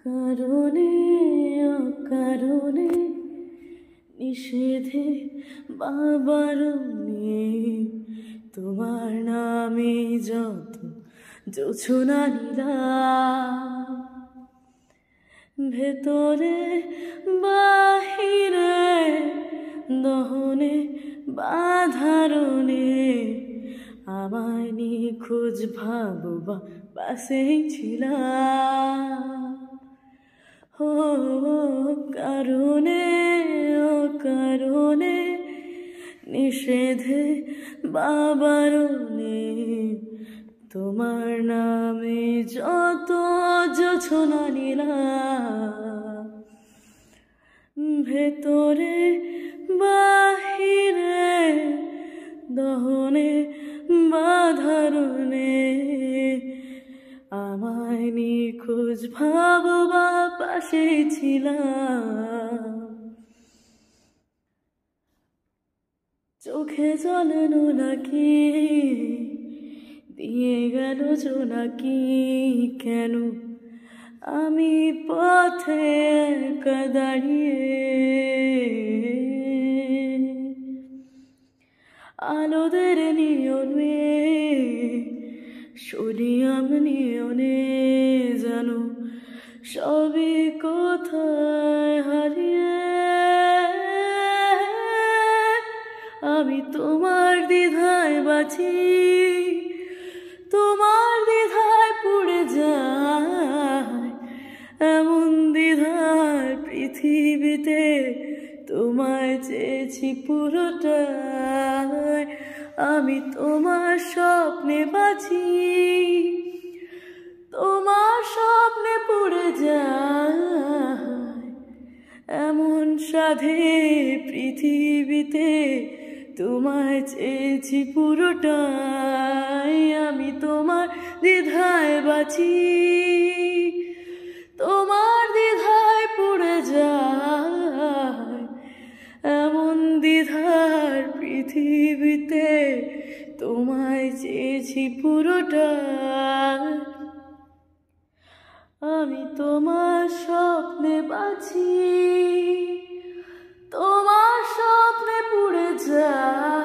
কারণে অকারণে নিষেধে বাবারণে তোমার নামে যত জোছনা নীলাম, ভেতরে বাহিরে দহনে বাধারণে আমায় নিখোঁজ ভাববা পাশেই ছিলাম। ও কারণে অকারণে নিষেধে বাবারণে তোমার নামে যত জোছনা নীলাম, ভেতরে বাহিরে দহনে বাধারণে আমায় নিখোঁজ ভাববা পাশে ছিলাম। চোখে জ্বলনো নাকি দিয়ে গেল জোনাকি, কেন আমি পথে একা দাঁড়িয়ে আলোদের নিয়নে সোনিয়াম নিয়নে জানো সবই কোথায় হারিয়ে আমি তোমার দ্বিধায় বাঁচি, তোমার দ্বিধায় পুড়ে যায় এমন দ্বিধার পৃথিবীতে তোমায় চেয়েছি পুরোটাই। আমি তোমার স্বপ্নে বাঁচি, তোমার স্বপ্নে পুড়ে যায় এমন সাধে পৃথিবীতে তোমায় চেয়েছি পুরোটাই। আমি তোমার দ্বিধায় বাঁচি, তোমার দ্বিধায় পুড়ে যায় এমন দ্বিধার পৃথিবীতে তোমায় চেয়েছি পুরোটাই। আমি তোমার স্বপ্নে বাঁচি, তোমার স্বপ্নে পুড়ে যায়